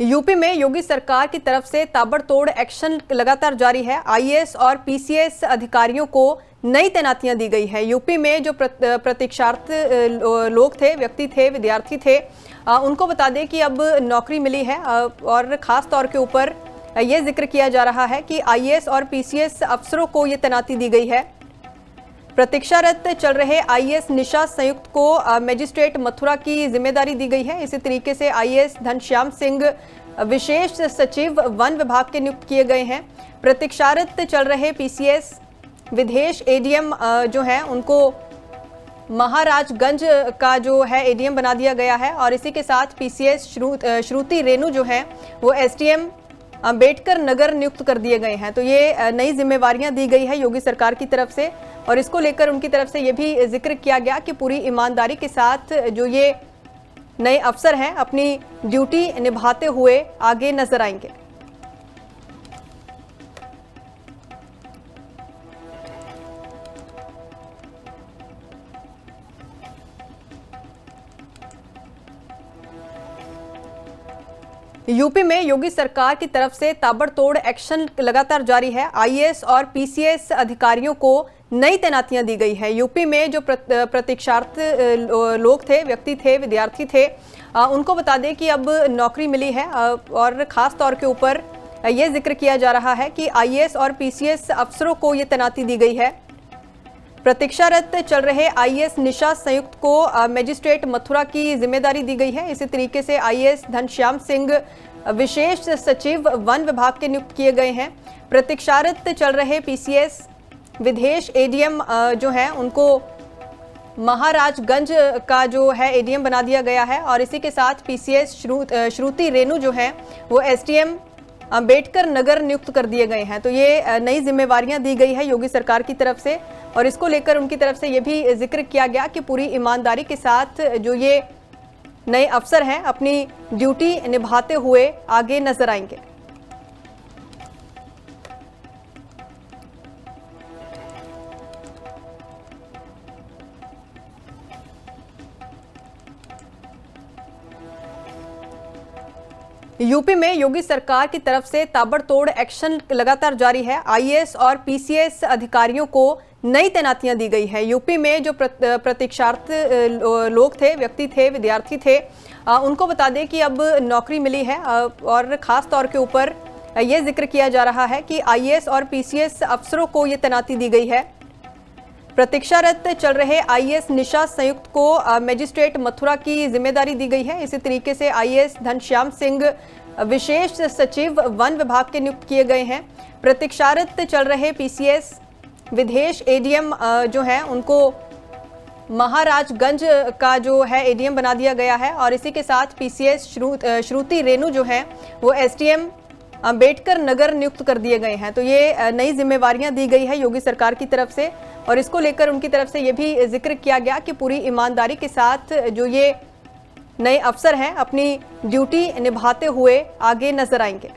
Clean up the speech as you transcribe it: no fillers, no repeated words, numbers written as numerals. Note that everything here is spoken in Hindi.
यूपी में योगी सरकार की तरफ से ताबड़तोड़ एक्शन लगातार जारी है। आईएएस और पीसीएस अधिकारियों को नई तैनातियां दी गई है। यूपी में जो प्रतीक्षारत लोग थे, व्यक्ति थे, विद्यार्थी थे, उनको बता दें कि अब नौकरी मिली है और खास तौर के ऊपर ये जिक्र किया जा रहा है कि आईएएस और पीसीएस अफसरों को ये तैनाती दी गई है। प्रतीक्षारत चल रहे आईएएस निशा संयुक्त को मजिस्ट्रेट मथुरा की जिम्मेदारी दी गई है। इसी तरीके से आईएएस घनश्याम सिंह विशेष सचिव वन विभाग के नियुक्त किए गए हैं। प्रतीक्षारत चल रहे पीसीएस विदेश एडीएम जो हैं उनको महाराजगंज का जो है एडीएम बना दिया गया है और इसी के साथ पीसीएस श्रुति रेणु जो हैं वो एसडीएम अंबेडकर नगर नियुक्त कर दिए गए हैं। तो ये नई जिम्मेवारियां दी गई है योगी सरकार की तरफ से और इसको लेकर उनकी तरफ से ये भी जिक्र किया गया कि पूरी ईमानदारी के साथ जो ये नए अफसर हैं अपनी ड्यूटी निभाते हुए आगे नजर आएंगे। यूपी में योगी सरकार की तरफ से ताबड़तोड़ एक्शन लगातार जारी है। आईएएस और पीसीएस अधिकारियों को नई तैनातियां दी गई है। यूपी में जो प्रतीक्षारत लोग थे, व्यक्ति थे, विद्यार्थी थे, उनको बता दें कि अब नौकरी मिली है और खास तौर के ऊपर ये जिक्र किया जा रहा है कि आईएएस और पीसीएस अफसरों को ये तैनाती दी गई है। प्रतीक्षारत चल रहे आईएएस निशा संयुक्त को मजिस्ट्रेट मथुरा की जिम्मेदारी दी गई है। इसी तरीके से आईएएस घनश्याम सिंह विशेष सचिव वन विभाग के नियुक्त किए गए हैं। प्रतीक्षारत चल रहे पीसीएस विदेश एडीएम जो हैं उनको महाराजगंज का जो है एडीएम बना दिया गया है और इसी के साथ पीसीएस श्रुति रेणु जो हैं वो एसडीएम अंबेडकर नगर नियुक्त कर दिए गए हैं। तो ये नई जिम्मेवारियां दी गई है योगी सरकार की तरफ से और इसको लेकर उनकी तरफ से ये भी जिक्र किया गया कि पूरी ईमानदारी के साथ जो ये नए अफसर हैं अपनी ड्यूटी निभाते हुए आगे नजर आएंगे। यूपी में योगी सरकार की तरफ से ताबड़तोड़ एक्शन लगातार जारी है। आईएएस और पीसीएस अधिकारियों को नई तैनातियां दी गई है। यूपी में जो प्रतीक्षारत लोग थे, व्यक्ति थे, विद्यार्थी थे, उनको बता दें कि अब नौकरी मिली है और खास तौर के ऊपर ये जिक्र किया जा रहा है कि आईएएस और पीसीएस अफसरों को ये तैनाती दी गई है। प्रतीक्षारत चल रहे आईएएस निशा संयुक्त को मजिस्ट्रेट मथुरा की जिम्मेदारी दी गई है। इसी तरीके से आईएएस घनश्याम सिंह विशेष सचिव वन विभाग के नियुक्त किए गए हैं। प्रतीक्षारत चल रहे पीसीएस विदेश एडीएम जो हैं उनको महाराजगंज का जो है एडीएम बना दिया गया है और इसी के साथ पीसीएस श्रुति रेणु जो हैं वो एसडीएम अंबेडकर नगर नियुक्त कर दिए गए हैं। तो ये नई जिम्मेवारियां दी गई है योगी सरकार की तरफ से और इसको लेकर उनकी तरफ से ये भी जिक्र किया गया कि पूरी ईमानदारी के साथ जो ये नए अफसर हैं अपनी ड्यूटी निभाते हुए आगे नजर आएंगे।